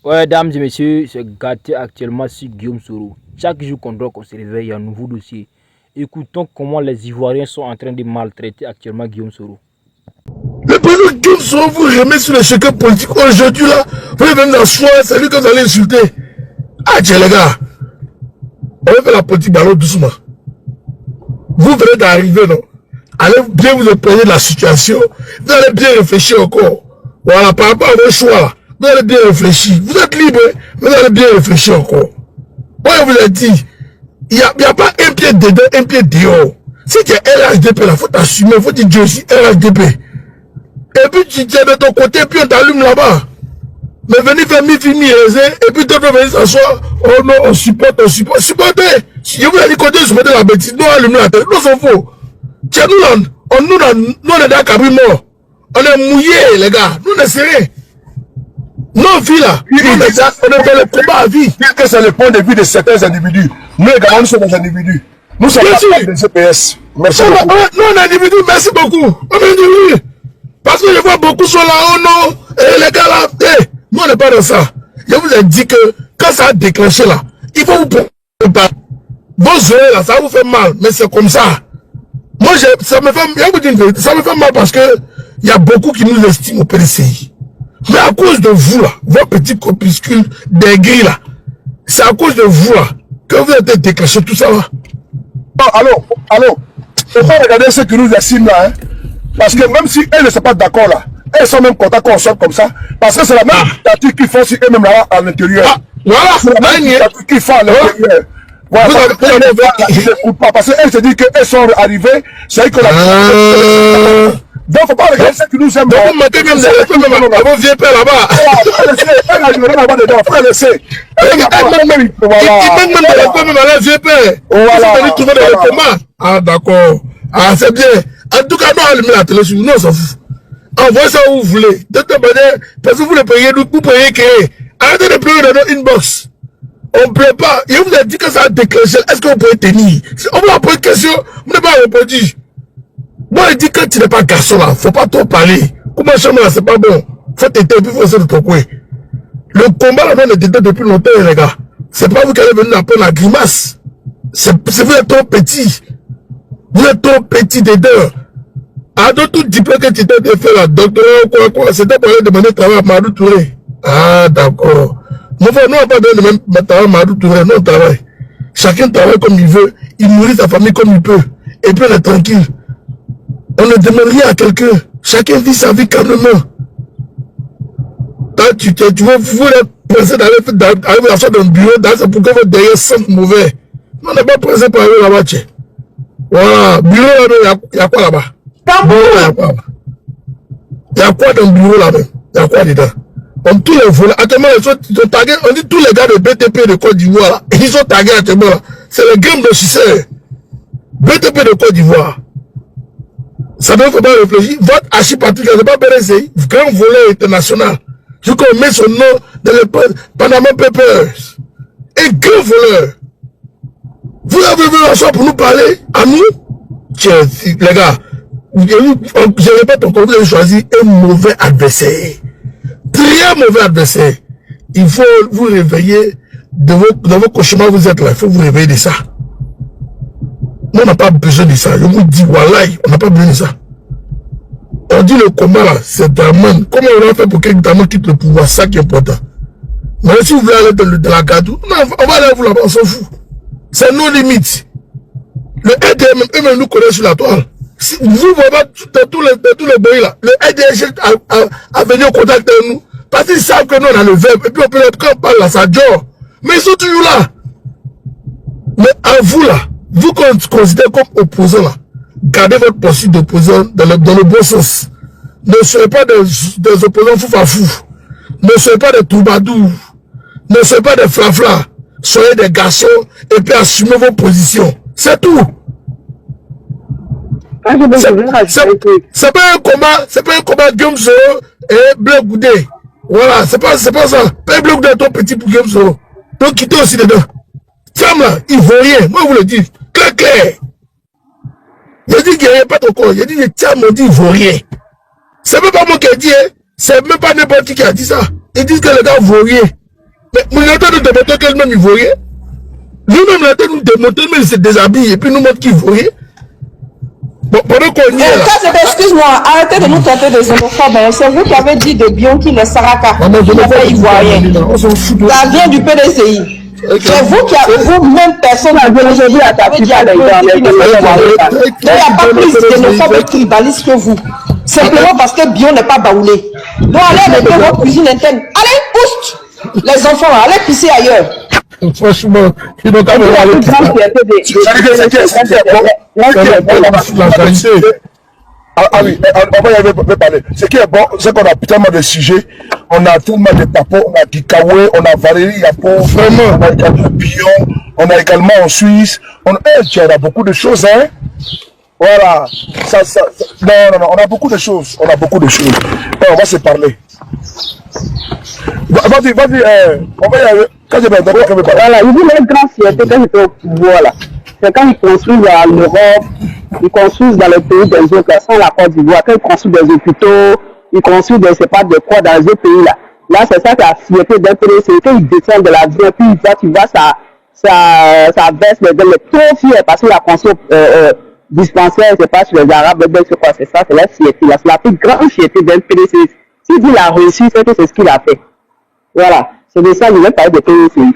Ouais, dames et messieurs, c'est gâté actuellement sur Guillaume Soro. Chaque jour qu'on dort, qu'on se réveille, il y a un nouveau dossier. Écoutons comment les Ivoiriens sont en train de maltraiter actuellement Guillaume Soro. Le président Guillaume Soro vous remet sur le chèque politique. Aujourd'hui, là, vous allez venir d'asseoir, c'est lui que vous allez insulter. Ah, tiens, les gars, on va faire la politique ballon doucement. Vous venez d'arriver, non? Allez bien vous imprégner de la situation. Vous allez bien réfléchir encore. Voilà, par rapport à vos choix, là. Vous allez bien réfléchir. Vous êtes libre, vous allez bien réfléchir encore. Moi, je vous ai dit, il n'y a pas un pied dedans, un pied dehors. Si tu es LHDP, il faut t'assumer, il faut dire Dieu aussi LHDP. Et puis tu tiens de ton côté, puis on t'allume là-bas. Mais venir faire mi-fini, et puis tu vas venir s'asseoir. Oh non, on supporte. Supportez. Si je vous ai dit qu'on doit supporter la bêtise, nous allumer la tête. Nous s'en fout. Tiens, nous, on est dans le cabri mort. On est mouillés, les gars. Nous, on est serrés. Non, vie là, on est dans le combat à vie. Que c'est le point de vue de certains individus. Nous également, nous sommes des individus. Nous sommes des CPS. Merci beaucoup. Non, individus, merci beaucoup. On est individus. Parce que je vois beaucoup sont là, oh non, et les gars là, nous on n'est pas dans ça. Je vous ai dit que quand ça a déclenché là, il faut vous préparer. Vos oreilles là, ça vous fait mal, mais c'est comme ça. Moi, ça me fait mal parce que il y a beaucoup qui nous estiment au PDCI. Mais à cause de vous là, vos petits corpuscules d'aigris là, c'est à cause de vous là que vous êtes déclenché tout ça là. Oh, allô, faut pas regarder ceux qui nous estiment là, hein. Parce que même si elles ne sont pas d'accord là, elles sont même contentes qu'on sorte comme ça. Parce que c'est la même dictature qu'ils font sur eux-mêmes là à l'intérieur. Voilà, c'est la même dictature qu'ils font à l'intérieur. Voilà, je n'écoute pas. Parce qu'elles se disent qu'elles sont arrivées, c'est qu'on a. Donc, faut pas regarder ceux qui nous aiment. Donc, vous mettez même des respects même à vos vieux pères là-bas. Elle a joué là-bas dedans, faut le laisser. Il manque même des respects même à leurs vieux pères. Voilà. Ils sont trouver des combats. Ah, d'accord. Ah, c'est bien. En tout cas, nous, on allume la télé sur nous, on s'en fout. Envoyez ça où vous voulez. De toute manière, parce que vous le payez, vous payez créer. Arrêtez de pleurer dans nos inbox. On ne plaît pas. Et vous avez dit que ça a déclenché. Est-ce que vous pouvez tenir? Si on vous a posé une question, vous n'avez pas répondu. Moi, je dis que tu n'es pas garçon là. Faut pas trop parler. Comment chambre là, c'est pas bon. Faut t'éteindre, puis faut essayer de ton coin. Le combat là, on est dedans depuis longtemps, les gars. C'est pas vous qui allez venir apprendre la grimace. C'est vous êtes trop petit. Vous êtes trop petit dedans. Ah, donc tout diplôme que tu t'es fait là, docteur, quoi, c'était pour aller demander travail à Madou Touré. Ah, d'accord. Mon frère, nous, on n'a pas besoin de même travail à Madou Touré, non, travail. Chacun travaille comme il veut, il nourrit sa famille comme il peut, et puis on est tranquille. On ne demande rien à quelqu'un. Chacun vit sa vie calmement. Quand tu veux, vous êtes pressé d'arriver à faire dans le bureau, c'est pourquoi votre derrière sent mauvais. On n'est pas pressé pour arriver là-bas, tiens. Voilà, bureau là, il y a quoi là-bas? Il y a quoi dans le bureau là-même? Il y a quoi dedans? On tous les volets. Actuellement, ils sont tagués. On dit tous les gars de BTP de Côte d'Ivoire là. Ils sont tagués actuellement là. C'est le game de succès. BTP de Côte d'Ivoire. Ça ne faut pas réfléchir. Votre archipatrique, c'est pas BRC, grand volet international. Je connais son nom dans le Panama Papers. Et grand voleur. Vous avez vu la pour nous parler à nous? Tiens, les gars, je répète encore, vous avez choisi un mauvais adversaire. Très mauvais adversaire. Il faut vous réveiller dans vos cauchemars, vous êtes là. Il faut vous réveiller de ça. Nous, on n'a pas besoin de ça. Je vous dis, voilà, on n'a pas besoin de ça. On dit le combat là, c'est Draman. Comment on a fait pour que Draman quitte le pouvoir? Ça qui est important. Mais si vous voulez aller dans la gadou, on va aller vous là-bas, on s'en fout. C'est nos limites. Le RDM, eux-mêmes nous connaissent sur la toile. Si vous voyez dans tous les pays là, le RDM a venu en contact avec nous. Parce qu'ils savent que nous on a le verbe. Et puis on peut être quand on parle là, ça dure. Mais ils sont toujours là. Mais à vous là, vous qu'on considère comme opposant là, gardez votre posture d'opposant dans le bon sens. Ne soyez pas des opposants foufafou. Ne soyez pas des troubadours. Ne soyez pas des flaflas. Soyez des garçons et puis assumez vos positions. C'est tout. C'est pas un combat Guillaume Soro et Bleu Goudé. Voilà, c'est pas ça. Pas Bleu Goudé ton petit pour Guillaume Soro. Donc quittez aussi dedans. Tiens là, il vaut rien. Moi, je vous le dis. Clair. Je dis qu'il n'y a pas ton corps. Je dis, tiens, mon dit, il vaut rien. C'est même pas moi qui ai dit, hein. C'est même pas n'importe qui a dit ça. Ils disent que le gars vaut rien. Mais il a nous démontrer qu'elle-même ivoirien. Lui-même, il a nous démontrer, mais il se déshabille et puis nous montre qu'il est ivoirien. Bon, pendant qu'on y est là. Excuse-moi, arrêtez de nous traiter des homophobes. C'est vous qui avez dit de Bion qu'il est Saraka, qui n'est pas ivoirien. Ça vient du PDCI. C'est vous qui avez, vous-même, personne n'a bien aujourd'hui attaqué qu'il n'est pas ivoirien. Il n'y a pas plus d'homophobes et tribalistes que vous. Simplement parce que Bion n'est pas baoulé. Donc allez mettez votre cuisine interne. Allez, pousse les enfants, allez pisser ailleurs. Franchement, il n'ont pas Ah oui, on va y aller parler. Ce qui est bon, c'est qu'on a tellement de sujets, on a tellement de tapos, on a Kikawe, on a Valérie Yapo, vraiment, on a également Bion, on a également en Suisse, on a beaucoup de choses, hein. Voilà, non, on a beaucoup de choses, on va se parler. Vas-y, on va y aller. Quand je vais parler. Voilà, il dit les grands fiertés quand j'étais au pouvoir là. C'est quand ils construisent à l'Europe, ils construisent dans les pays des autres, sans la Côte d'Ivoire, quand ils construisent des hôpitaux, ils construisent des, c'est pas de quoi dans les autres pays là. Là, c'est ça que la fierté d'un pays, c'est qu'ils descendent de la vie, puis tu vois, ça baisse les gens, mais trop fiers parce qu'il a construit dispensaire, c'est pas sur les Arabes, c'est quoi, c'est ça, c'est la fierté là, c'est la plus grande fierté d'un pays. S'il dit la réussite, c'est que c'est ce qu'il a fait. Voilà, c'est de ça que je vais parler de PDCI.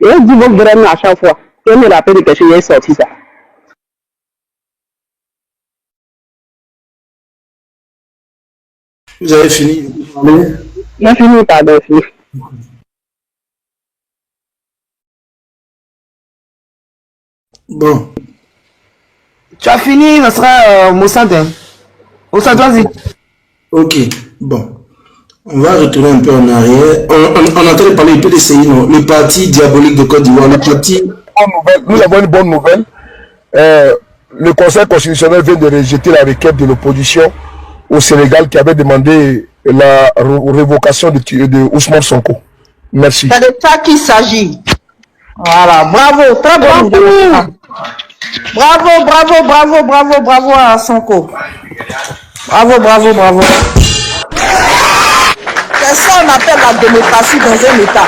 Et je dis votre vraiment à chaque fois, que me rappelle de quelque chose, il est sorti ça. Vous avez fini? J'ai fini, pardon, fini. Bon. Tu as fini, ça sera Mossad. Mossad, vas-y. Ok, bon. On va retourner un peu en arrière. On entend parler du PDCI, non? Le parti diabolique de Côte d'Ivoire, le parti... Nous avons une bonne nouvelle. Le Conseil constitutionnel vient de rejeter la requête de l'opposition au Sénégal qui avait demandé la révocation de Ousmane Sonko. Merci. C'est de ça qu'il s'agit. Voilà, bravo, très bon. Bravo à Sonko. Bravo. C'est ça qu'on appelle la démocratie dans un État.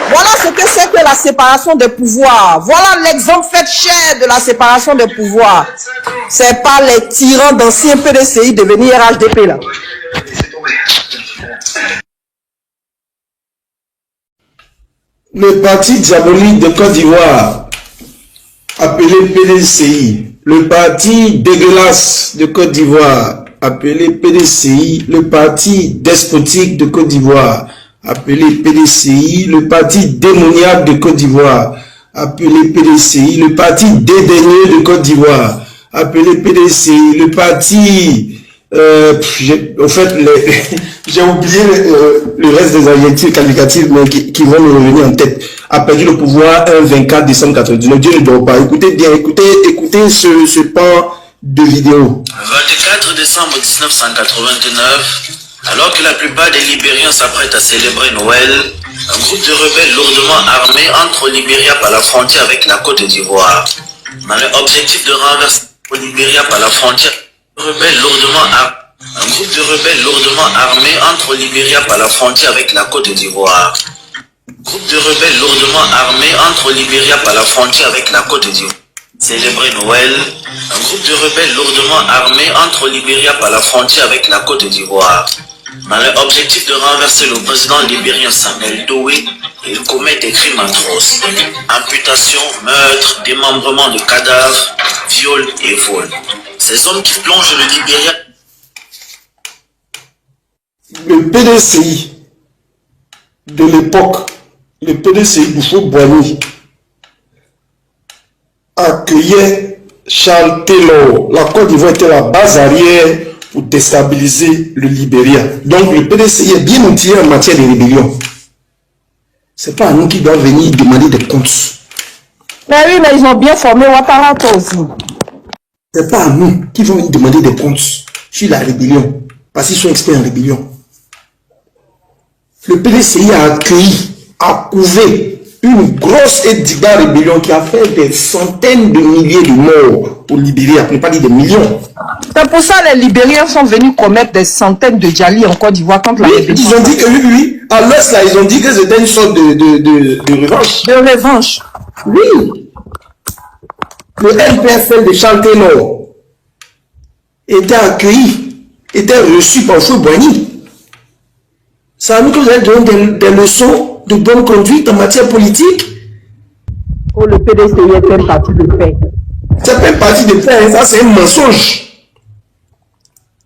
Voilà ce que c'est que la séparation des pouvoirs. Voilà l'exemple fait cher de la séparation des pouvoirs. C'est pas les tyrans d'anciens PDCI devenir RHDP là. Le parti diabolique de Côte d'Ivoire, appelé PDCI, le parti dégueulasse de Côte d'Ivoire, appelé PDCI, le parti despotique de Côte d'Ivoire, appelé PDCI, le parti démoniaque de Côte d'Ivoire, appelé PDCI, le parti dédaigneux de Côte d'Ivoire, appelé PDCI, le parti... au fait, j'ai oublié le reste des adjectifs qualificatifs mais qui vont me revenir en tête. A perdu le pouvoir un 24 décembre 99. Dieu ne dort pas. Écoutez bien, écoutez ce pan de vidéo. 24 décembre 1989, alors que la plupart des Libériens s'apprêtent à célébrer Noël, un groupe de rebelles lourdement armés entre au Libéria par la frontière avec la Côte d'Ivoire. Dans l'objectif de renverser au Libéria par la frontière, un groupe de rebelles lourdement armés entre au Libéria par la frontière avec la Côte d'Ivoire. Groupe de rebelles lourdement armés entre au Libéria par la frontière avec la Côte d'Ivoire. Célébrer Noël, un groupe de rebelles lourdement armés entre au Libéria par la frontière avec la Côte d'Ivoire. Dans l'objectif de renverser le président libérien Samuel Doe, il commet des crimes atroces. Amputation, meurtre, démembrement de cadavres, viol et vol. Ces hommes qui plongent le Libéria... Le PDCI de l'époque, le PDCI Bouffo-Boigny, accueillait Charles Taylor. La Côte d'Ivoire était la base arrière pour déstabiliser le Libéria. Donc le PDCI est bien outillé en matière de rébellion. C'est pas à nous qui doivent venir demander des comptes. Mais oui, mais ils ont bien formé Ouattara aussi. C'est pas à nous qui vont demander des comptes sur la rébellion. Parce qu'ils sont experts en rébellion. Le PDCI a accueilli, a couvé une grosse Ediba rébellion qui a fait des centaines de milliers de morts pour libérer, pour ne pas dire des millions. C'est pour ça que les Libériens sont venus commettre des centaines de djalis en Côte d'Ivoire contre la rébellion. Ils ont dit que oui, à l'ouest là, ils ont dit que c'était une sorte de revanche. De revanche. Oui. Le MPFL de Chantenor était accueilli, était reçu par Feu Boigny. Ça a mis que vous avez donné des leçons de bonne conduite en matière politique. Oh, le PDCI est un parti de paix. C'est pas un parti de paix, ça c'est un mensonge.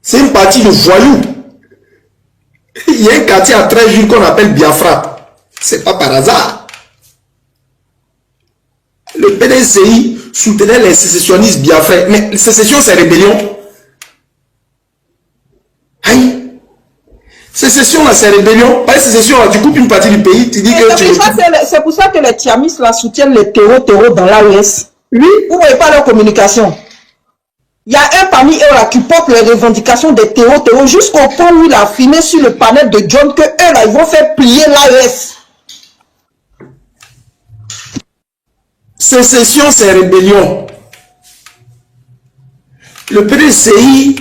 C'est une partie de voyous. Il y a un quartier à 13 jours qu'on appelle Biafra. C'est pas par hasard. Le PDCI soutenait les sécessionnistes biafrais. Mais sécession, c'est rébellion. Aïe. Sécession, là, c'est rébellion. Pas sécession, là, tu coupes une partie du pays, tu dis que tu... C'est pour ça que les Tiamis là soutiennent les terreaux dans l'AES. Oui. Vous ne voyez pas leur communication. Il y a un parmi eux là qui porte les revendications des terreaux jusqu'au point où il a affirmé sur le panel de John que eux là, ils vont faire plier l'AES. Sécession, c'est rébellion. Le PDCI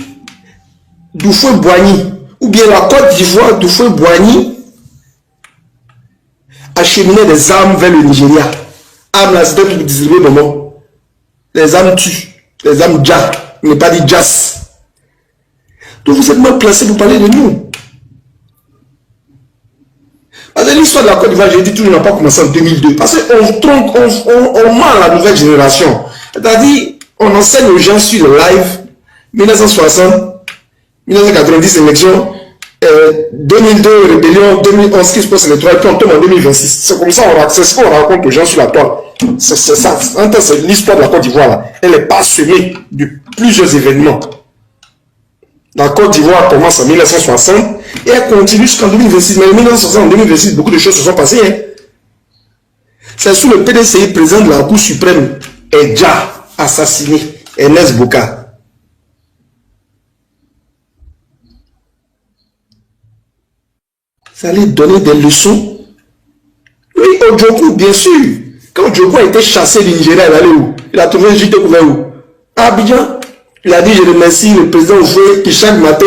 d'Oufoué-Boigny, ou bien la Côte d'Ivoire d'Oufoué-Boigny, acheminait des armes vers le Nigeria. Armes là, c'était pour distribuer le moment. Les armes tuent, les armes dja, il n'est pas dit jas. Donc vous êtes mal placé pour parler de nous. Parce que l'histoire de la Côte d'Ivoire, j'ai dit, tout n'a pas commencé en 2002. Parce qu'on ment à la nouvelle génération. C'est-à-dire, on enseigne aux gens sur le live, 1960, 1990 élection, 2002 rébellion, 2011 qui se passe les 3 et puis on tombe en 2026. C'est comme ça qu'on raconte aux gens sur la toile. C'est ça. C'est l'histoire de la Côte d'Ivoire. Elle est parsemée de plusieurs événements. La Côte d'Ivoire commence en 1960 et elle continue jusqu'en 2026. Mais en 1960, en 2026, beaucoup de choses se sont passées. Hein. C'est sous le PDCI, président de la Cour suprême, est déjà assassiné, Ernest Boka. Ça allait donner des leçons. Oui, Ojoko, bien sûr. Quand Ojoko a été chassé du Nigeria, il allait où? Il a trouvé un JT couvert où? À Abidjan. Il a dit, je remercie le président Oufoué qui chaque matin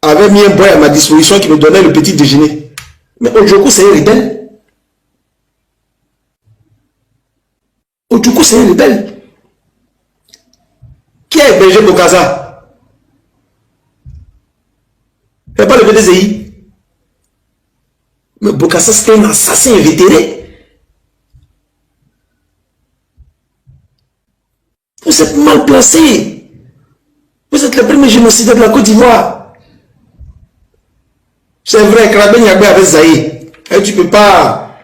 avait mis un boy à ma disposition qui me donnait le petit déjeuner. Mais Ojoko, c'est un rebelle. Ojoko, c'est un rebelle. Qui a hébergé Bokassa? C'est pas le PDCI. Mais Bokassa, c'était un assassin invétéré. Vous êtes mal placé. Vous êtes le premier génocidaire de la Côte d'Ivoire. C'est vrai, Krabé Niagbé avait Zaï. Et tu ne peux pas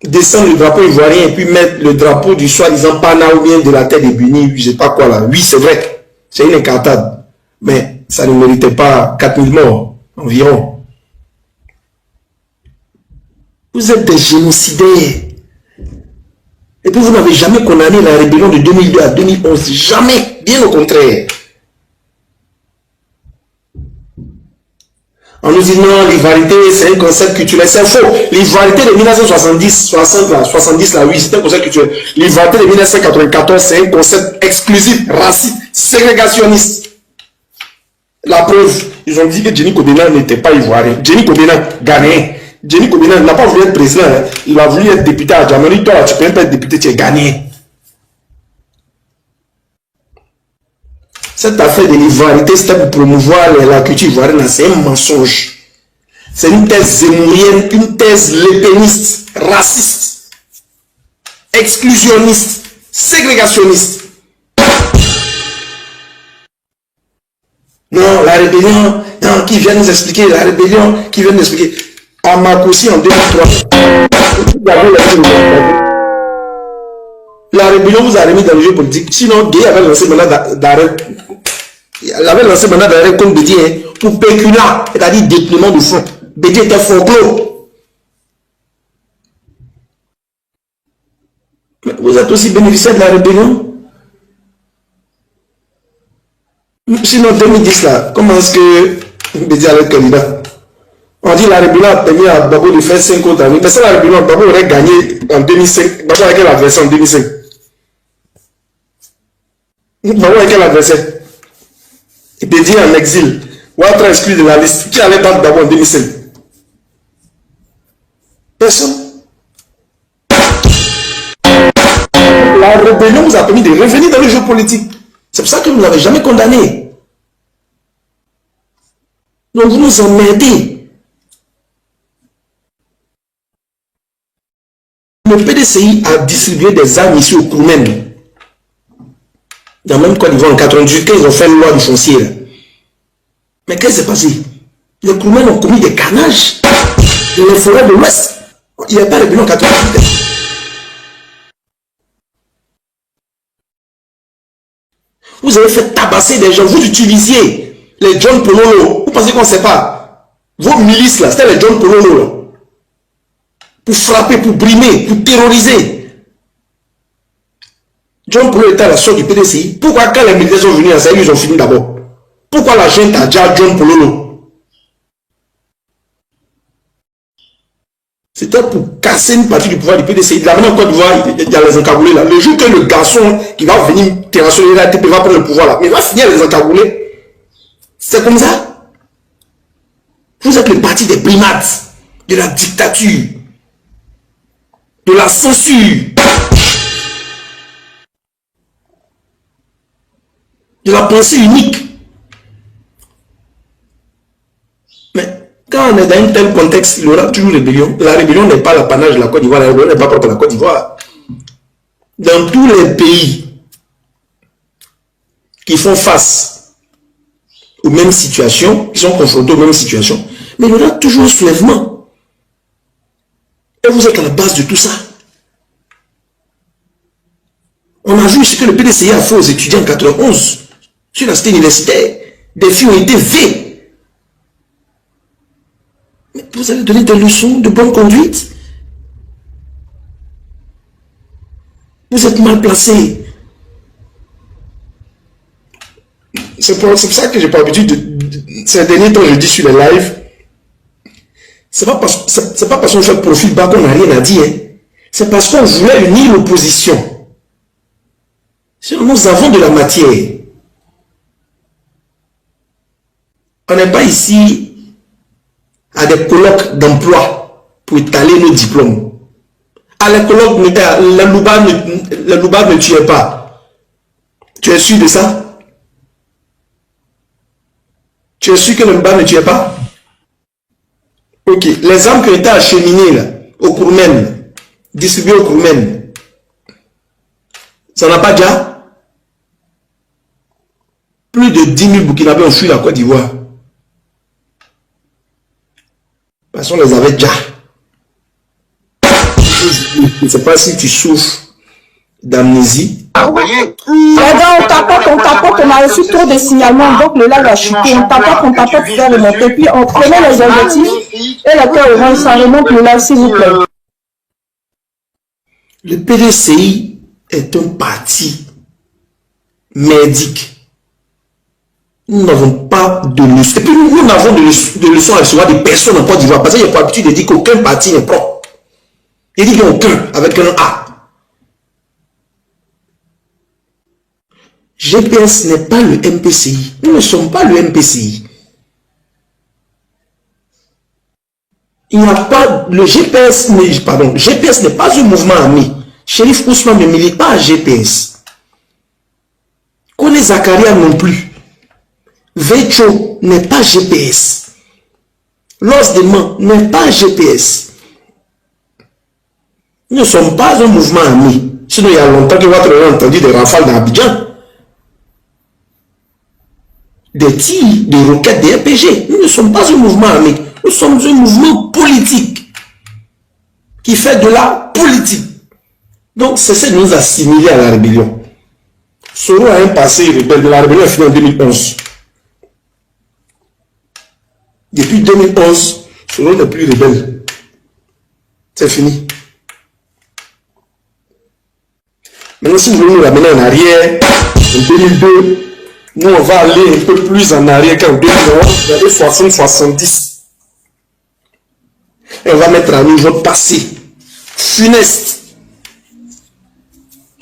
descendre le drapeau ivoirien et puis mettre le drapeau du soi-disant Pana ou bien de la tête des Buni, je ne sais pas quoi là. Oui, c'est vrai. C'est une incartade. Mais ça ne méritait pas 4000 morts environ. Vous êtes des génocidaires. Et puis vous n'avez jamais condamné la rébellion de 2002 à 2011. Jamais. Bien au contraire. On nous dit non, l'ivarité c'est un concept culturel. C'est faux. L'ivarité de 1970, 70 là, oui, c'est un concept culturel. L'ivarité de 1994, c'est un concept exclusif, raciste, ségrégationniste. La preuve, ils ont dit que Jenny Kodena n'était pas ivoirien. Jenny Kodena, ghanéen. Jenny Kodena n'a pas voulu être président, hein. Il a voulu être député à Djamani. Toi, tu peux même pas être député, tu es gagné. Cette affaire de l'ivoirité, c'était pour promouvoir la culture ivoirienne, c'est un mensonge. C'est une thèse zémourienne, une thèse lépéniste, raciste, exclusionniste, ségrégationniste. Non, la rébellion, non, qui vient nous expliquer, la rébellion, qui vient nous expliquer. À Makosi en 2003, la rébellion vous a remis dans le jeu politique. Sinon, Guy avait lancé mandat d'arrêt. Il avait lancé mandat d'arrêt comme Bédi, hein, pour pécula, c'est-à-dire déploiement de fonds. Bédi était folklore. Mais vous êtes aussi bénéficiaire de la rébellion. Sinon, 2010 là, comment est-ce que Bédi allait être candidat? On dit la rébellion a permis à Babo de faire 5 autres années. Mais c'est la rébellion, Babo aurait gagné en 2005. Babo a quel adversaire en 2005? Babo a quel adversaire? Il peut dire en exil. Ouattara exclu de la liste. Qui allait battre Babo en 2005? Personne. La rébellion vous a permis de revenir dans le jeu politique. C'est pour ça que vous ne l'avez jamais condamné. Donc vous nous emmerdez. Le PDCI a distribué des armes ici au Koumen. Dans même Côte d'Ivoire en 98, quand ils ont fait une loi du foncier. Là. Mais qu'est-ce qui s'est passé? Les Koumen ont commis des carnages dans les forêts de l'Ouest. Il n'y a pas de bilan en 98. Vous avez fait tabasser des gens, vous utilisiez les John Pololo. Vous pensez qu'on ne sait pas? Vos milices là, c'était les John Pololo là. Pour frapper, pour brimer, pour terroriser. John Pololo était à la sorte du PDCI. Pourquoi quand les militaires sont venus à ça, ils ont fini d'abord? Pourquoi la gente a déjà John Pololo? C'était pour casser une partie du pouvoir du PDCI. De la même Côte d'Ivoire, il y a les encagoulés là. Le jour que le garçon qui va venir terrasser la TP va prendre le pouvoir là, mais il va finir les encagoulés. C'est comme ça. Vous êtes le parti des primates, de la dictature, de la censure, de la pensée unique. Mais quand on est dans un tel contexte, il y aura toujours rébellion. La rébellion n'est pas l'apanage de la Côte d'Ivoire, la rébellion n'est pas propre à la Côte d'Ivoire. Dans tous les pays qui font face aux mêmes situations, qui sont confrontés aux mêmes situations, mais il y aura toujours un soulèvement. Et vous êtes à la base de tout ça. On a vu ce que le PDCI a fait aux étudiants en 91 sur la cité universitaire. Des filles ont été vées. Mais vous allez donner des leçons de bonne conduite. Vous êtes mal placé. C'est pour ça que j'ai pas l'habitude de... Ces derniers temps, je dis sur les lives, c'est pas parce qu'on fait profil bas qu'on n'a rien à dire. Hein. C'est parce qu'on voulait unir l'opposition. Sinon, nous avons de la matière. On n'est pas ici à des colloques d'emploi pour étaler nos diplômes. À les colloques, la Louba ne tuait pas. Tu es sûr de ça? Tu es sûr que le Louba ne tuait pas? Ok. Les armes qui ont été acheminées là, au Koumen, distribuées au Koumen, ça n'a pas déjà? Plus de 10 000 Burkinabés ont fui la Côte d'Ivoire. Parce qu'on les avait déjà. Je ne sais pas si tu souffres d'amnésie. On tapote, on a reçu trop de signalements, donc le lac a chuté. On tapote, faire remonter. Puis on prenait les objectifs et la terre orange, ça remonte le lac, s'il vous plaît. Le PDCI est un parti merdique. Nous n'avons pas de leçons. Et puis nous n'avons de leçons à recevoir des personnes en Côte d'Ivoire. Parce qu'il n'y a pas l'habitude de dire qu'aucun parti n'est propre. Il dit qu'il n'y a aucun avec un A. GPS n'est pas le MPCI. Nous ne sommes pas le MPCI. Il n'y a pas... Le GPS... Pardon. GPS n'est pas un mouvement armé. Chérif Ousmane ne milite pas à GPS. Kone Zakaria non plus. Vecho n'est pas GPS. Los Deman n'est pas GPS. Nous ne sommes pas un mouvement armé. Sinon, il y a longtemps que votre avez entendu des rafales d'Abidjan. Des tirs, des roquettes, des RPG. Nous ne sommes pas un mouvement armé. Nous sommes un mouvement politique qui fait de la politique. Donc, c'est de nous assimiler à la rébellion. Soro a un passé rebelle. De la rébellion est finie en 2011. Depuis 2011, Soro n'est plus rebelle. C'est fini. Maintenant, si nous voulons nous ramener en arrière, en 2002, nous on va aller un peu plus en arrière qu'en 2011, regardez 60-70. et on va mettre à nu votre passé funeste.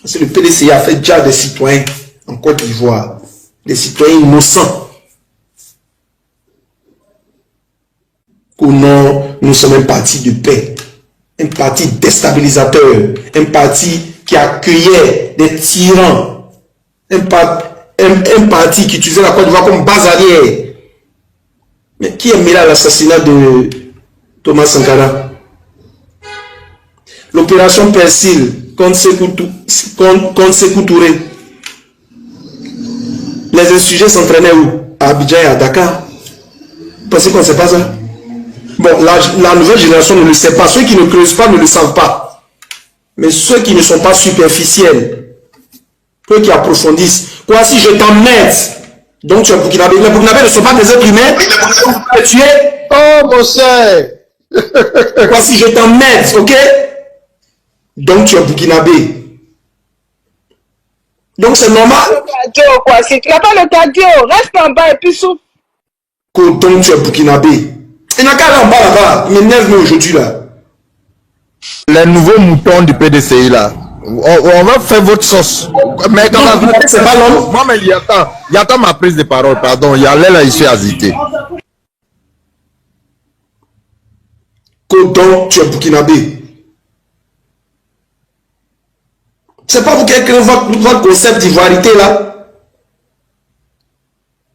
Parce que le PDCI a fait déjà des citoyens en Côte d'Ivoire, des citoyens innocents. Qu'au nom, nous sommes un parti de paix, un parti déstabilisateur, un parti qui accueillait des tyrans, un parti qui utilisait la Côte d'Ivoire comme base arrière. Mais qui a mis là l'assassinat de Thomas Sankara? L'opération Persil contre Sékou Touré. Les insurgés s'entraînaient où? À Abidjan et à Dakar. Vous pensez qu'on ne sait pas ça? Bon, la nouvelle génération ne le sait pas. Ceux qui ne creusent pas ne le savent pas. Mais ceux qui ne sont pas superficiels, ceux qui approfondissent. Quoi, si je t'emmerde, donc tu es Burkinabé. Les Burkinabés ne sont pas des êtres humains. Tu es. Oh, mon cher. Quoi, si je t'emmerde, ok? Donc tu es Burkinabé. Donc c'est normal. Quoi, si tu n'as pas le cardio, reste en bas et puis souffle. Donc tu es Burkinabé. Il n'a qu'à aller en bas là-bas. Il m'énerve aujourd'hui là. Les nouveaux moutons du PDCI là. On va faire votre sauce. Mais quand c'est pas l'homme. Moi, mais il y a ma prise de parole, pardon. Il y a là, je suis hésité. Donc tu es Burkinabé. C'est pas vous qui avez créé votre concept d'ivoirité là,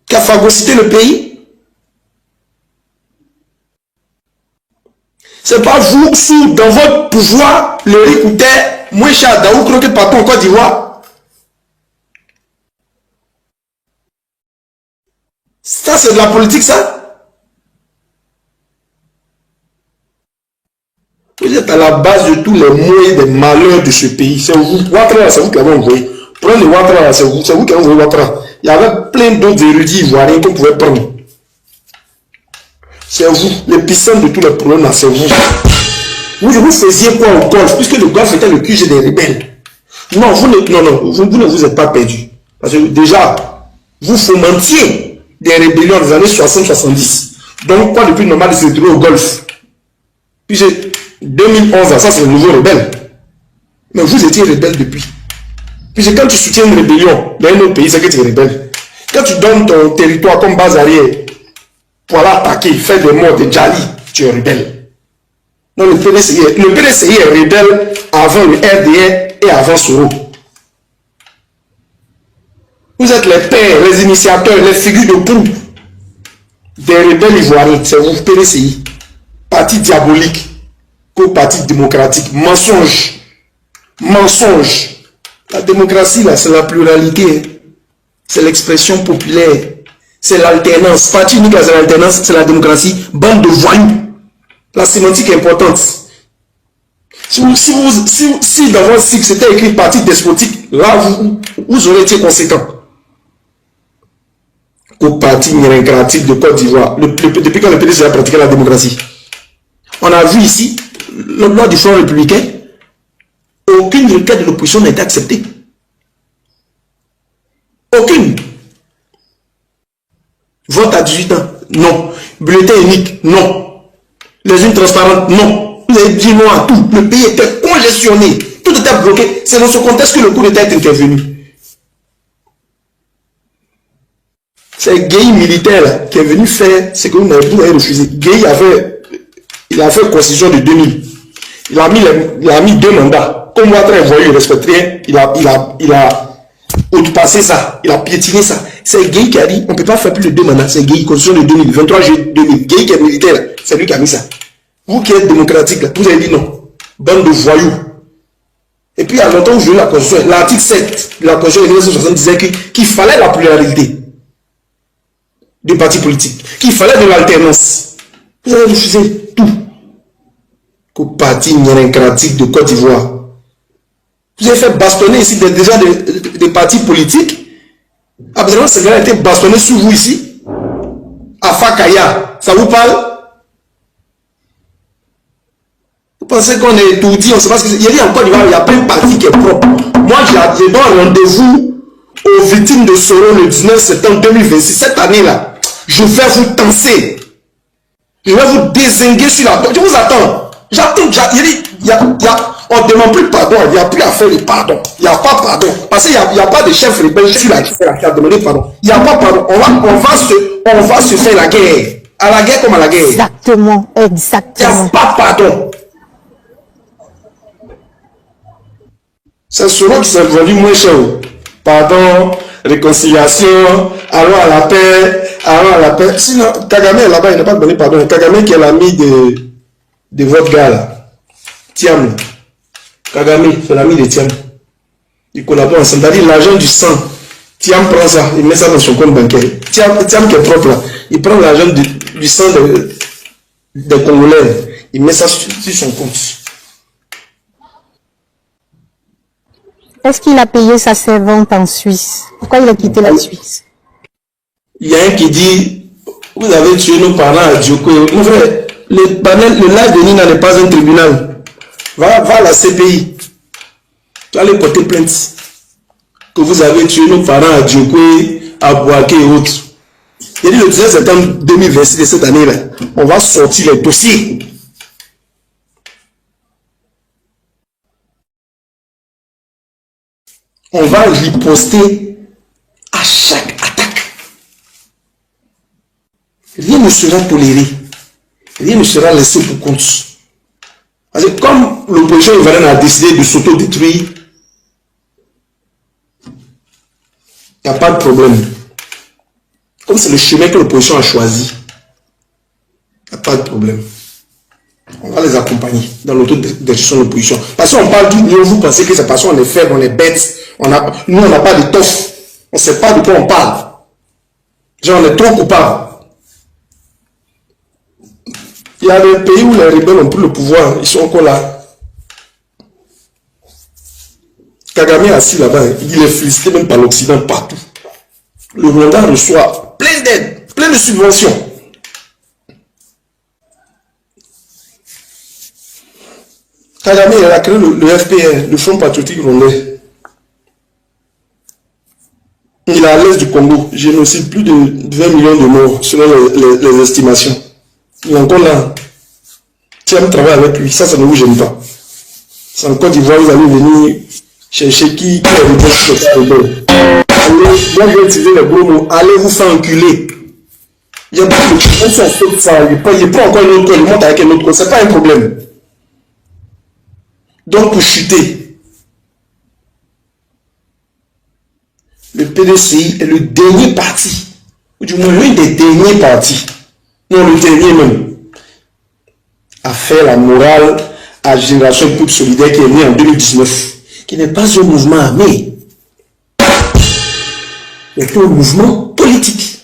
qui a phagocyté le pays. C'est pas vous, sous dans votre pouvoir, le riz coûtait moins cher d'Aou croqué partout en Côte d'Ivoire. Ça, c'est de la politique, ça. Vous êtes à la base de tous les maux et des malheurs de ce pays. C'est vous. Ouattara, c'est vous qui avez envoyé. Prenez Ouattara, c'est vous qui avez envoyé Ouattara. Il y avait plein d'autres érudits ivoiriens qu'on pouvait prendre. C'est vous. L'épicentre de tous les problèmes, là, c'est vous. Vous faisiez quoi au golf? Puisque le golf était le QG des rebelles. Non, vous ne vous êtes pas perdu. Parce que déjà, vous fomentiez des rébellions des années 60-70. Donc, quoi de plus normal de se retrouver au golf? Puis 2011, ça c'est le nouveau rebelle. Mais vous étiez rebelle depuis. Puis quand tu soutiens une rébellion dans un autre pays, c'est que tu es rebelle. Quand tu donnes ton territoire comme base arrière pour aller attaquer, faire des morts, des djali, tu es rebelle. Non, le PDCI est rebelle avant le RDR et avant Soro. Vous êtes les pères, les initiateurs, les figures de proue des rebelles ivoiriens. C'est vous, PDCI. Parti diabolique. Parti démocratique. Mensonge. Mensonge. La démocratie, là, c'est la pluralité. C'est l'expression populaire. C'est l'alternance. Parti unique, c'est l'alternance, c'est la démocratie. Bande de voyous. La sémantique est importante. Si dans votre cycle, c'était écrit parti despotique, là, vous aurez été conséquent. Au parti démocratique de Côte d'Ivoire, depuis quand le PDC a pratiqué la démocratie. On a vu ici, lors du Front républicain, aucune requête de l'opposition n'a été acceptée. Aucune. Vote à 18 ans, non. Bulletin unique, non. Les urnes transparentes, non. Vous avez dit non à tout. Le pays était congestionné. Tout était bloqué. C'est dans ce contexte que le coup d'État est intervenu. C'est Gueye militaire là, qui est venu faire ce que vous avez refusé. Gueye il a fait constitution de 2000. Il a mis 2 mandats. Comme Ouattara est voyou, il respecte rien. Il a outrepassé ça. Il a piétiné ça. C'est Gueye qui a dit, on ne peut pas faire plus de 2 mandats. C'est Gueye, constitution de 2000, 23 juillet 2000. Gueye qui est militaire, c'est lui qui a mis ça. Vous qui êtes démocratique, là, vous avez dit non. Bande de voyous. Et puis, il y a longtemps, vous jouez la constitution. L'article 7 de la constitution de 1960 disait qu'il fallait la pluralité des partis politiques, qu'il fallait de l'alternance. Vous avez refusé tout. Qu'au parti démocratique de Côte d'Ivoire. Vous avez fait bastonner ici déjà des partis politiques. Absolument, c'est a été bastonné sous vous ici. Afa Kaya, ça vous parle? Vous pensez qu'on est tout dit, on sait pas ce que c'est. Il y a encore il y a plein de partis qui est propre. Moi, j'ai donné rendez-vous aux victimes de Soro le 19 septembre 2026. Cette année-là, je vais vous danser. Je vais vous dézinguer sur la... Je vous attends. J'attends. On ne demande plus pardon. Il n'y a plus à faire le pardon. Il n'y a pas pardon. Parce qu'il n'y a pas de chef rebelle qui a demandé pardon. Il n'y a pas pardon. On va se faire la guerre. À la guerre comme à la guerre. Exactement. Il n'y Exactement. a pas pardon. C'est souvent qui s'est vendu moins cher. Pardon, réconciliation, allons à la paix, allons à la paix. Sinon, Kagame est là-bas, il n'a pas donné pardon. Kagame qui est l'ami de votre gars là. Tiam. Kagame, c'est l'ami de Tiam. Ils collaborent ensemble. C'est-à-dire l'argent du sang. Tiam prend ça, il met ça dans son compte bancaire. Tiam qui est propre là. Il prend l'argent du sang des Congolais. Il met ça sur son compte. Est-ce qu'il a payé sa servante en Suisse? Pourquoi il a quitté la Suisse? Il y a un qui dit, vous avez tué nos parents à Djoko. Mon frère, le live de Nina n'est pas un tribunal. Va à la CPI. Tu vas aller porter plainte. Que vous avez tué nos parents à Djoko, à Boaké et autres. Il dit le 19 septembre 2026 de cette année-là, on va sortir les dossiers. On va riposter à chaque attaque. Rien ne sera toléré. Rien ne sera laissé pour compte. Parce que comme l'opposition ivoirienne a décidé de s'auto-détruire, il n'y a pas de problème. Comme c'est le chemin que l'opposition a choisi, il n'y a pas de problème. On va les accompagner dans l'autodestruction de l'opposition. Parce qu'on parle d'union, vous pensez que c'est parce qu'on est faible, on est bête. Nous, on n'a pas d'étoffe. On ne sait pas de quoi on parle. Genre, on est trop coupables. Il y a des pays où les rebelles ont pris le pouvoir. Ils sont encore là. Kagame est assis là-bas. Il est félicité même par l'Occident partout. Le Rwanda reçoit plein d'aides, plein de subventions. Kagame a créé le FPR, le Front Patriotique Rwandais. Il est à l'est du Congo, génocide, plus de 20 millions de morts selon les estimations. Il est encore là. Tiens, travaille avec lui, ça ne vous gêne pas. C'est en Côte d'Ivoire, vous allez venir chercher qui est le moi je vais utiliser les gros mots, allez vous faire enculer. Il y a beaucoup de choses, il prend encore une autre, il monte avec un autre, c'est pas un problème. Donc pour chuter, le PDCI est le dernier parti, ou du moins l'un des derniers partis, non le dernier même, à faire la morale à Génération Peuple Solidaire qui est né en 2019, qui n'est pas un mouvement armé, c'est un mouvement politique.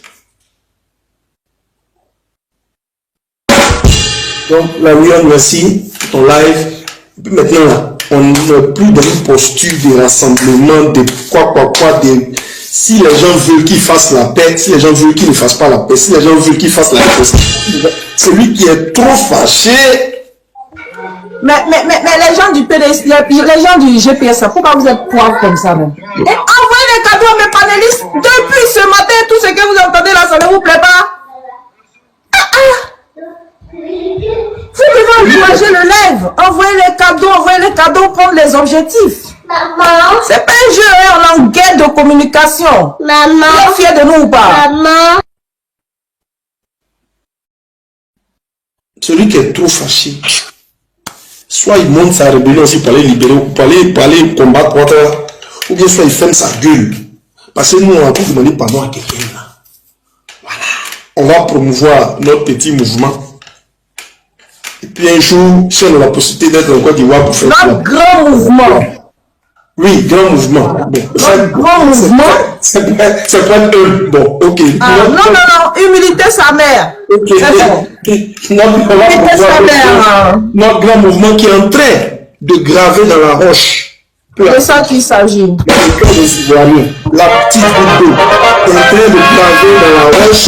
Donc la William, merci pour ton live. Et puis maintenant là, on n'est plus dans une posture de rassemblement, de quoi, si les gens veulent qu'ils fassent la paix, si les gens veulent qu'ils ne fassent pas la paix, si les gens veulent qu'ils fassent la paix, celui qui est trop fâché. Mais les gens du PDS, les gens du GPS, pourquoi vous êtes poivre comme ça même? Et envoyez les cadeaux à mes panélistes depuis ce matin, tout ce que vous entendez là, ça ne vous plaît pas? Vous devez encourager le live, envoyer les cadeaux, prendre les objectifs. Maman. C'est pas un jeu, on est en guerre de communication. Maman. Vous êtes fiers de nous ou pas? Maman. Celui qui est trop fâché, soit il monte sa rébellion aussi pour aller libérer, pour aller combattre contre, ou bien soit il ferme sa gueule. Parce que nous, on va demander pardon à quelqu'un là. Voilà. On va promouvoir notre petit mouvement. Et puis un jour, si on a la possibilité d'être en Côte d'Ivoire pour faire notre grand mouvement. Oui, grand mouvement. Bon, grand mouvement. C'est pas eux. Bon, ok. Non, humilité sa mère. Ok. Notre grand mouvement qui est en train de graver dans la roche. C'est ça qu'il s'agit. La petite vidéo est en train de graver dans la roche.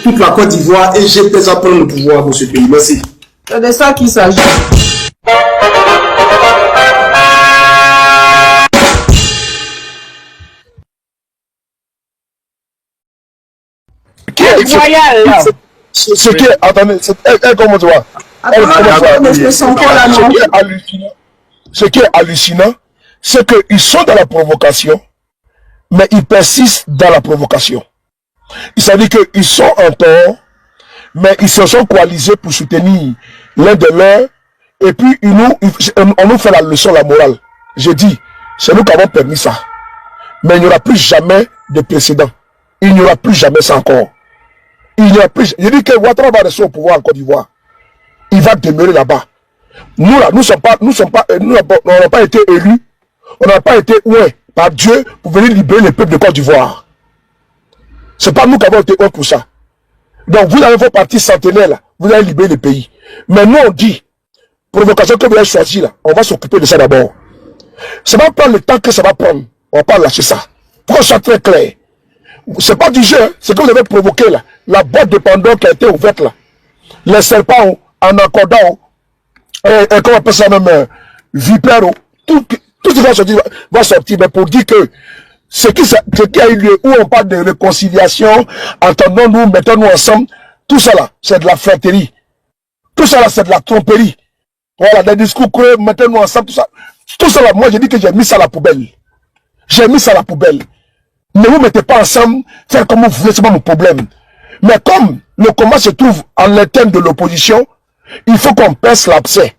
Toute la Côte d'Ivoire et j'ai pèse à prendre le pouvoir dans ce pays. Merci. C'est de ça qu'il s'agit. Ce qui est, attendez, comment tu vois? Ce qui est hallucinant, c'est qu'ils sont dans la provocation, mais ils persistent dans la provocation. Ça veut dire qu'ils sont en tort, mais ils se sont coalisés pour soutenir l'un de leurs, et puis on nous fait la leçon, la morale. Je dis, c'est nous qui avons permis ça. Mais il n'y aura plus jamais de précédent. Il n'y aura plus jamais ça encore. Il n'y aura plus. Je dis que Ouattara va rester au pouvoir en Côte d'Ivoire. Il va demeurer là-bas. Nous là, nous n'avons pas été élus. On n'a pas été oués par Dieu pour venir libérer le peuple de Côte d'Ivoire. C'est pas nous qui avons été oués pour ça. Donc vous avez vos partis centenaires là, vous allez libérer le pays. Mais nous on dit, provocation que vous avez choisi là, on va s'occuper de ça d'abord. Ça va prendre le temps que ça va prendre. On va pas lâcher ça. Pour qu'on soit très clair. C'est pas du jeu, c'est que vous avez provoqué là. La boîte de Pandore qui a été ouverte là. Les serpents en accordant, comment on appelle ça même, vipère, tout ce qui va sortir, mais pour dire que ce qui a eu lieu, où on parle de réconciliation, entendons-nous, mettons-nous ensemble, tout ça là, c'est de la flatterie. Tout ça là, c'est de la tromperie. Voilà, des discours creux, mettons-nous ensemble, tout ça là, moi j'ai dit que j'ai mis ça à la poubelle. J'ai mis ça à la poubelle. Ne vous mettez pas ensemble, faire comme vous voulez, c'est pas mon problème. Mais comme le combat se trouve en l'interne de l'opposition, il faut qu'on pèse l'abcès.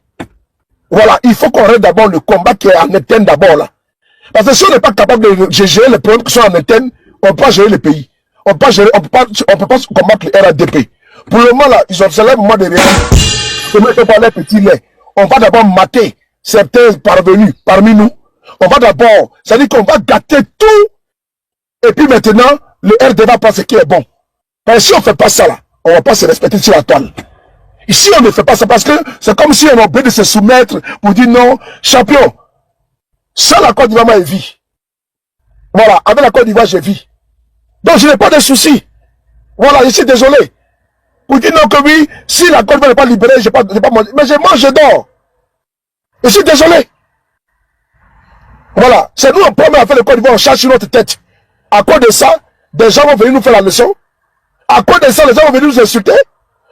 Voilà, il faut qu'on règle d'abord le combat qui est en interne d'abord là. Parce que si on n'est pas capable de gérer les problèmes qui sont en interne, on ne peut pas gérer le pays. On peut pas combattre le RADP. Pour le moment là, ils ont célèbre moment de rien. Ils ne mettent pas les petits laits. On va d'abord mater certains parvenus parmi nous. On va d'abord, c'est-à-dire qu'on va gâter tout. Et puis maintenant, le RD va penser ce qui est bon. Mais si on ne fait pas ça là, on ne va pas se respecter sur la toile. Ici, on ne fait pas ça parce que c'est comme si on a oublié de se soumettre pour dire non, champion. Sans la Côte d'Ivoire, moi, je vis. Voilà, avec la Côte d'Ivoire, je vis. Donc, je n'ai pas de soucis. Voilà, je suis désolé. Pour dire non que oui, si la Côte d'Ivoire n'est pas libérée, je n'ai pas mangé. Mais je mange, je dors. Je suis désolé. Voilà, c'est nous, on promet à faire le Côte d'Ivoire, on charge sur notre tête. À cause de ça, des gens vont venir nous faire la leçon. À cause de ça, les gens vont venir nous insulter.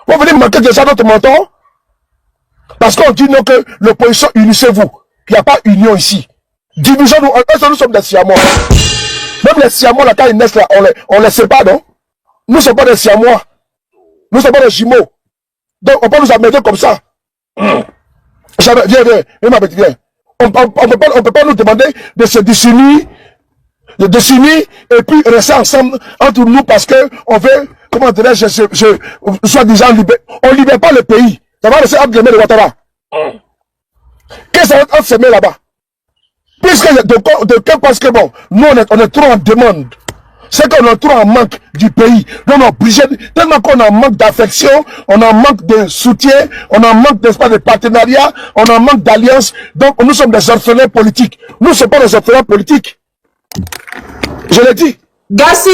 Vont venir manquer de ça notre menton. Parce qu'on dit non que l'opposition, unissez-vous. Il n'y a pas union ici. Division-nous. Nous sommes des Siamois. Même les Siamois, là, quand ils naissent là, on les sépare, non? Nous ne sommes pas des Siamois. Nous ne sommes pas des jumeaux. Donc, on peut nous amener comme ça. Viens, viens. On ne peut pas nous demander de se désunir, et puis rester ensemble entre nous parce que on veut, comment dirais-je, soi-disant libérer. On ne libère pas le pays. Ça va rester entre les mains de Ouattara. Qu'est-ce que ça va être entre ses mains là-bas? Puisque de quel parce que bon, nous on est trop en demande. C'est qu'on est trop en manque du pays. Donc on est obligé, tellement qu'on a un manque d'affection, on a un manque de soutien, on a un manque d'espace de partenariat, on a un manque d'alliance. Donc nous sommes des orphelins politiques. Nous ne sommes pas des orphelins politiques. Je l'ai dit. Gassi,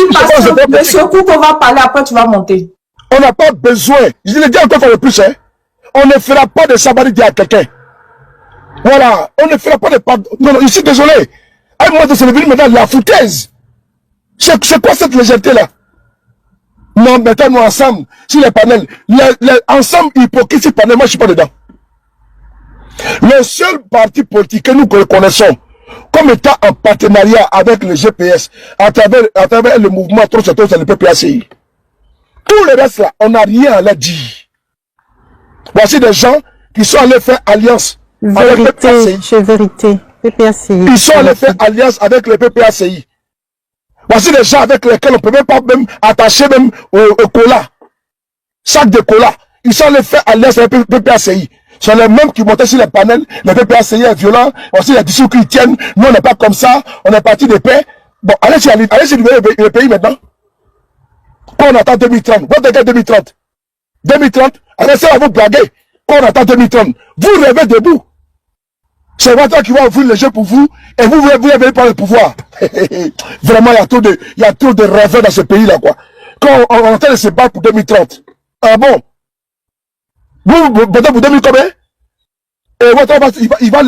monsieur Coupe, on va parler, après tu vas monter. On n'a pas besoin, je l'ai dit encore fois de plus, hein. On ne fera pas de sabari à quelqu'un. Voilà, on ne fera pas de pardon. Non, non, je suis désolé. À moi de se lever maintenant, la foutaise. C'est quoi cette légèreté-là? Non, mettons-nous ensemble, sur les panels. Ensemble, hypocrisie panel, moi je ne suis pas dedans. Le seul parti politique que nous connaissons, comme étant en partenariat avec le GPS, à travers le mouvement c'est le PPACI. Tout le reste là, on n'a rien à leur dire. Voici des gens qui sont allés faire alliance avec le PPACI. Ils sont allés faire alliance avec le PPACI. Voici des gens avec lesquels on ne peut même pas même attacher même au cola. Sac de cola. Ils sont allés faire alliance avec le PPACI. C'est les mêmes qui montaient sur les panels. Le PPACI est violent. Aussi, les discours qui tiennent. Nous, on n'est pas comme ça. On est parti de paix. Bon, allez libérer le pays maintenant. Quand on attend 2030. Votre dégât 2030. 2030. Arrêtez à vous blaguer. Quand on attend 2030. Vous rêvez debout. C'est Ouattara qui va ouvrir le jeu pour vous. Et vous venir par le pouvoir. Vraiment, il y a trop de rêveurs dans ce pays-là, quoi. Quand on est en train de se battre pour 2030. Ah bon? Vous votez pour 2000 combien? Et Ouattara, il va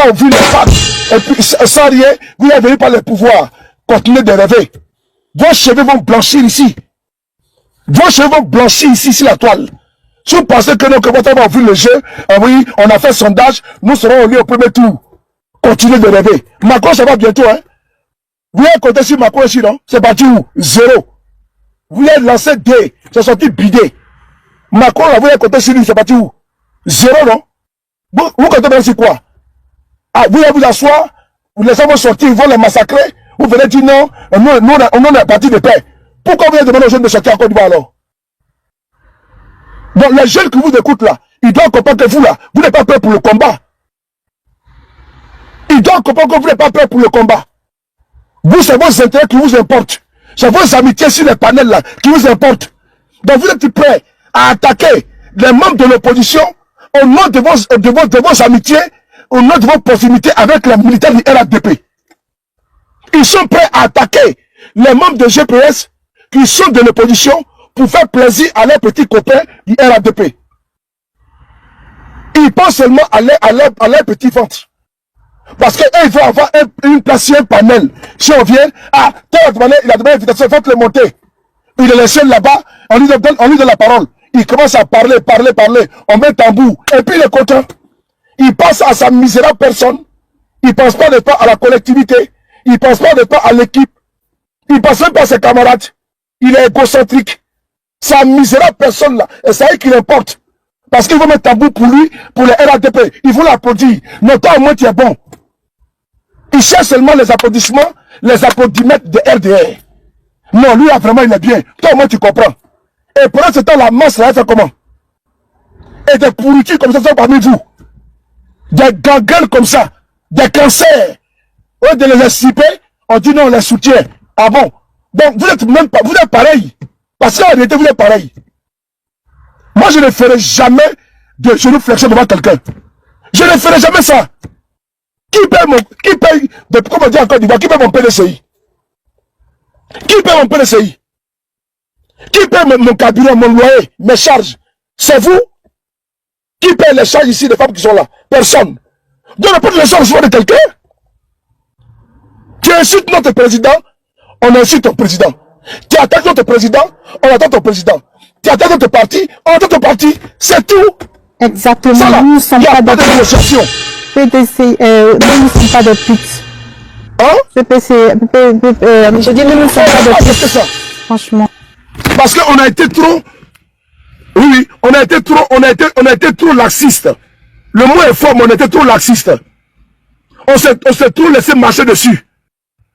ouvrir les facs. Et puis, sans rien, vous allez venir par le pouvoir. Continuez de rêver. Vos cheveux vont blanchir ici. Vos cheveux vont blanchir ici la toile. Si vous pensez que nous, que votre avoir vu le jeu, ah oui, on a fait sondage, nous serons au lieu au premier tour. Continuez de rêver. Macron, ça va bientôt, hein. Vous avez compté sur Macron ici, non? C'est parti où? 0. Vous avez lancé D, c'est sorti bidé. Macron, là, vous avez compté sur lui, c'est parti où? 0, non? Vous comptez bien sur quoi? Ah, vous allez vous asseoir, les gens vont sortir, ils vont les massacrer. Vous venez dire non, nous, on est parti de paix. Pourquoi vous avez demandé aux jeunes de sortir en Côte d'Ivoire alors? Donc les jeunes qui vous écoutent là, ils doivent comprendre que vous là, vous n'êtes pas prêts pour le combat. Ils doivent comprendre que vous n'êtes pas prêts pour le combat. Vous, c'est vos intérêts qui vous importent. C'est vos amitiés sur les panels là qui vous importent. Donc vous êtes prêts à attaquer les membres de l'opposition au nom de vos amitiés, au nom de vos proximités avec les militaires du RADP. Ils sont prêts à attaquer les membres de GPS qui sont de l'opposition pour faire plaisir à leurs petits copains du RADP. Ils pensent seulement à leurs petits ventres. Parce qu'eux, ils vont avoir une place sur un panel. Si on vient, ah, il a demandé l'invitation, il faut le monter. Il est laissé là-bas, on lui donne la parole. Il commence à parler. On met un tambour. Et puis il est content. Il pense à sa misérable personne. Il ne pense pas à la collectivité. Il ne pense pas à l'équipe. Il ne pense même pas à ses camarades. Il est égocentrique. Sa misérable personne là, et c'est elle qui l'importe. Parce qu'il veut mettre tambour pour lui, pour le RADP. Il faut l'applaudir. Non, toi au moins tu es bon. Il cherche seulement les applaudissements, les applaudimètres de RDR. Non, lui là, vraiment il est bien. Toi au moins tu comprends. Et pendant ce temps, la masse là, elle fait comment? Et des pourritures comme ça sont parmi vous. Des gangrènes comme ça. Des cancers. Au lieu de les extirper, on dit non, on les soutient. Ah bon? Donc vous êtes même pas, vous êtes pareil. Parce qu'en réalité, vous êtes pareil. Moi, je ne ferai jamais de genoux flexion devant quelqu'un. Je ne ferai jamais ça. Qui paye comment dire encore d'Ivoire, qui paye mon PDCI? Qui paye mon PDCI? Qui paye mon carburant, mon loyer, mes charges? C'est vous? Qui paye les charges ici des femmes qui sont là? Personne. Donc, on peut les charges de quelqu'un. Tu insultes notre président, on insulte ton président. Tu attaques notre président, on attaque ton président. Tu attaques notre parti, on attaque ton parti. C'est tout. Exactement. Ça, là, Nous ne sommes pas de négociation. PDC, nous ne sommes pas de putes. Hein? Je dis nous ne sommes pas de putes. Ça. Franchement. Parce qu'on a été trop. Oui, on a été trop laxiste. Le mot est fort, mais on était trop laxiste. On s'est trop laissé marcher dessus.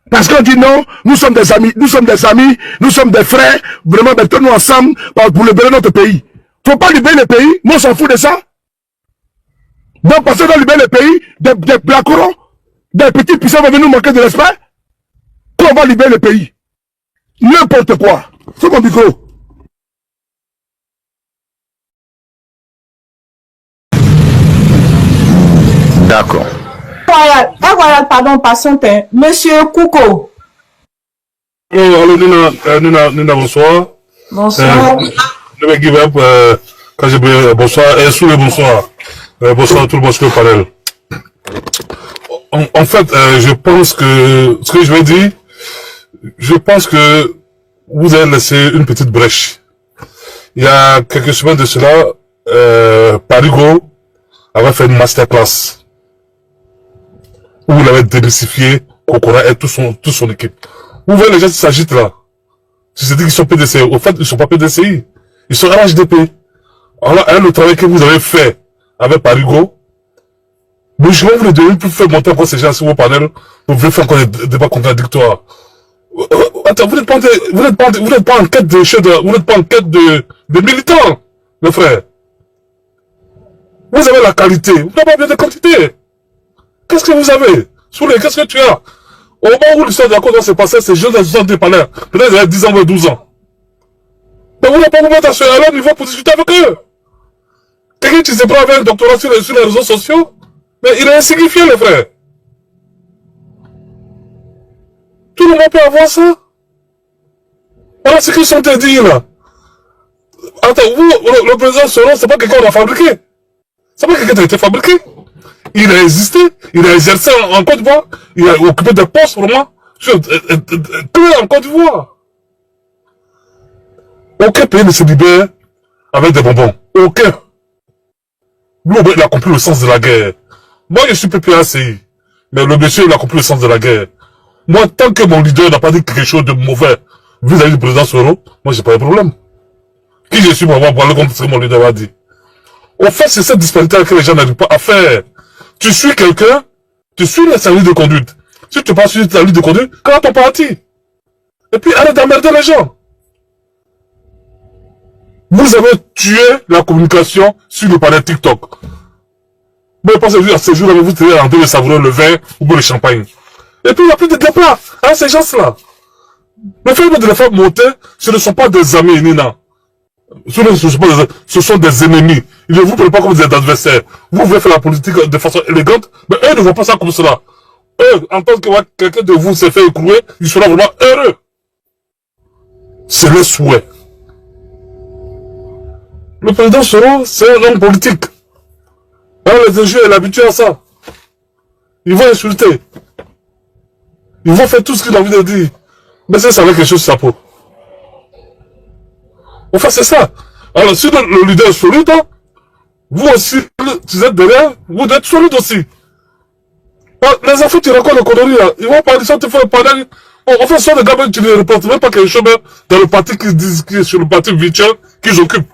Parce qu'on dit non, nous sommes des amis, nous sommes des frères, vraiment mettons-nous ensemble pour libérer notre pays. Faut pas libérer le pays, nous on s'en fout de ça. Donc parce qu'on doit libérer le pays, des blacorons, des petits puissants vont venir nous manquer de respect, qu'on va libérer le pays. N'importe quoi. C'est mon micro. D'accord. Voilà, pardon, passons. Monsieur Kouko. Alors, Nina, bonsoir. Bonsoir. Je vais give up quand j'ai bonsoir et sous le bonsoir. Bonsoir à tout le monde sur le panel. En fait, je pense que ce que je vais dire, je pense que vous avez laissé une petite brèche. Il y a quelques semaines de cela, Parigo avait fait une masterclass où il avait démystifié Kokora et toute son équipe. Vous voyez les gens qui s'agitent là. Si c'est dit qu'ils sont PDCI, au fait, ils sont pas PDCI. Ils sont RHDP. Alors, le travail que vous avez fait avec Parigo, mais je vais vous le donner pour faire monter encore ces gens sur vos panels, pour vous faire encore des débats contradictoires. Attends, vous n'êtes pas en quête de militants, mes frères. Vous avez la qualité, vous n'avez pas bien de quantité. Qu'est-ce que vous avez? Soulé, qu'est-ce que tu as? Au moment où l'histoire de la Côte doit se passer, ces jeunes sont des panels. Peut-être ils avaient 10 ans ou 12 ans. Mais vous n'avez pas vous mettre à leur niveau pour discuter avec eux. Quelqu'un qui se prend avec un doctorat sur les réseaux sociaux, mais il est insignifiant, les frères. Tout le monde peut avoir ça. Alors, ce qu'ils sont à dire, là. Attends, vous, le président Soros, c'est pas quelqu'un qu'on a fabriqué. C'est pas quelqu'un qui a été fabriqué. Il a existé, il a exercé en Côte d'Ivoire, il a occupé des postes vraiment clés en Côte d'Ivoire. Aucun pays ne se libère avec des bonbons. Aucun. Lui, il a compris le sens de la guerre. Moi, je suis PPACI. Mais le monsieur, il a compris le sens de la guerre. Moi, tant que mon leader n'a pas dit quelque chose de mauvais vis-à-vis du président Soro, moi, j'ai pas de problème. Qui je suis pour avoir parlé contre ce que mon leader a dit? Au fait, c'est cette disparité que les gens n'arrivent pas à faire. Tu suis quelqu'un, tu suis sa ligne de conduite. Si tu passes sur ta ligne de conduite, quand ton parti. Et puis, arrête d'emmerder les gens. Vous avez tué la communication sur le panel TikTok. Moi, je pense que à ce jour-là, vous êtes en train de savourer le vin ou le champagne. Et puis, il n'y a plus de débat à ces gens-là. Le fait de les faire monter, ce ne sont pas des amis, Nina. Ce sont des ennemis. Ils ne vous prennent pas comme des adversaires. Vous voulez faire la politique de façon élégante, mais eux ne voient pas ça comme cela. Eux, en tant que quelqu'un de vous s'est fait écrouer, ils seront vraiment heureux. C'est le souhait. Le président Soro, c'est un homme politique. Alors les jeux, il est habitué à ça. Ils vont insulter. Ils vont faire tout ce qu'il a envie de dire. Mais c'est ça avec quelque chose sur sa peau. Enfin, c'est ça. Alors, si le leader est solide, vous aussi, vous êtes derrière, vous êtes solide aussi. Les enfants, tu racontes les conneries, là. Ils vont parler, ça te fait parler. En fait, ce sont des gamins qui ne reportent même pas quelque chose dans le parti qui disent qui est sur le parti virtuel qu'ils occupent.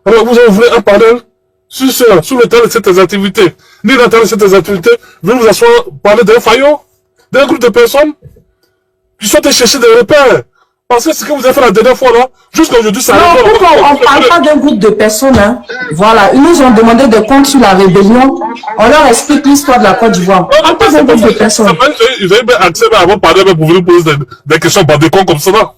Alors, vous avez ouvert un panel sur le temps de cette activité. Ni dans le temps de cette activité, vous vous asseoir, parler d'un faillot, d'un groupe de personnes qui sont allés chercher des repères. Parce que ce que vous avez fait la dernière fois là, jusqu'à aujourd'hui, ça non, pourquoi on ne parle pas d'un groupe de personnes, hein. Voilà, ils nous ont demandé des comptes sur la rébellion. On leur explique l'histoire de la Côte d'Ivoire. On parle d'un groupe de personnes. Ils avaient bien accès avant de parler pour venir poser des questions par des cons comme ça là.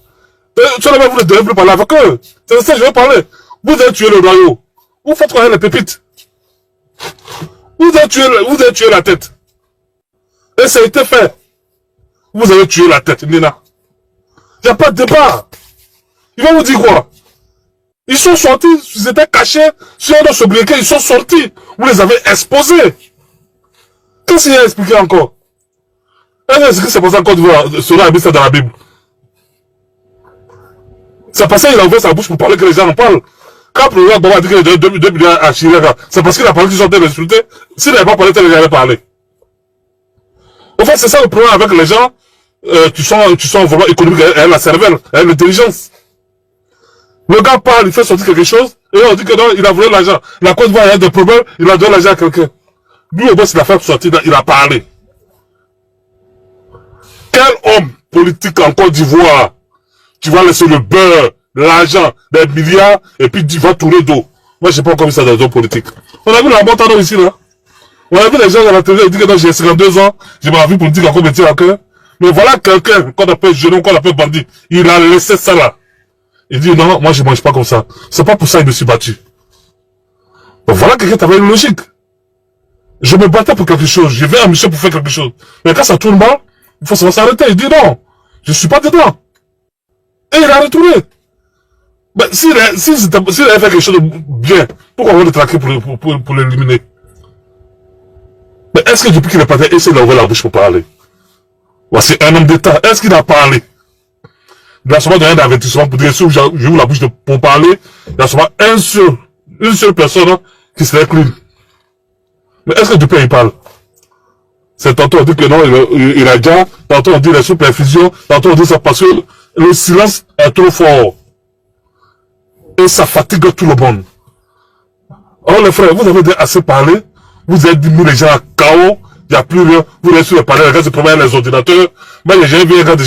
Tu n'avez vous ne devez plus parler avec eux. C'est ça que je vais parler. Vous avez tué le royaume. Vous faites quoi les pépites? Vous avez tué la tête. Et ça a été fait. Vous avez tué la tête, Nina. Il n'y a pas de débat. Ils vont vous dire quoi? Ils sont sortis, ils étaient cachés sur un sobriquet, ils sont sortis. Vous les avez exposés. Qu'est-ce qu'il y a à expliquer encore? Est-ce que c'est pour ça qu'on a mis ça dans la Bible? C'est parce qu'il a ouvert sa bouche pour parler que les gens en parlent. Quand le président Baba a dit qu'il a donné 2 millions à Chirac, c'est parce qu'il a parlé qu'ils sont en train d'insulter. S'il n'avait pas parlé, les gens allaient parler. En fait, c'est ça le problème avec les gens qui sont vraiment économiques, avec la cervelle, avec l'intelligence. Le gars parle, il fait sortir quelque chose, et on dit que non, il a volé l'argent. La Côte d'Ivoire, il y a des problèmes, il a donné l'argent à quelqu'un. Lui, au bout, il a fait sortir, il a parlé. Quel homme politique en Côte d'Ivoire qui va laisser le beurre, l'argent, des milliards, et puis il va tourner d'eau? Moi, je n'ai pas encore vu ça dans les hommes politiques. On a vu la montagne ici, là. On a vu les gens dans la télé, ils disent que j'ai 52 ans, j'ai ma vie politique encore métier à cœur. Mais voilà quelqu'un qu'on appelle jeune, qu'on appelle bandit. Il a laissé ça là. Il dit non, moi je mange pas comme ça. C'est pas pour ça qu'il me suis battu. Donc voilà quelqu'un qui avait une logique. Je me battais pour quelque chose. Je vais à mission pour faire quelque chose. Mais quand ça tourne mal, il faut s'arrêter. Il dit non, je suis pas dedans. Et il a retourné. Mais s'il avait fait quelque chose de bien, pourquoi on va le traquer pour l'éliminer? Mais est-ce que depuis qu'il est parti, il a ouvert la bouche pour parler? Voici un homme d'État. Est-ce qu'il a parlé? Il a seulement donné un avertissement pour dire si j'ouvre la bouche pour parler, il y a seulement une seule personne qui serait clean. Mais est-ce que depuis il parle? C'est tantôt on dit que non, il a déjà, tantôt on dit les sous-perfusions, tantôt on dit ça parce que le silence est trop fort. Et ça fatigue tout le monde. Alors les frères, vous avez assez parlé, vous avez mis les gens à chaos, il n'y a plus rien, vous êtes sur le panel, regardez ce problème les ordinateurs, mais les gens viennent regarder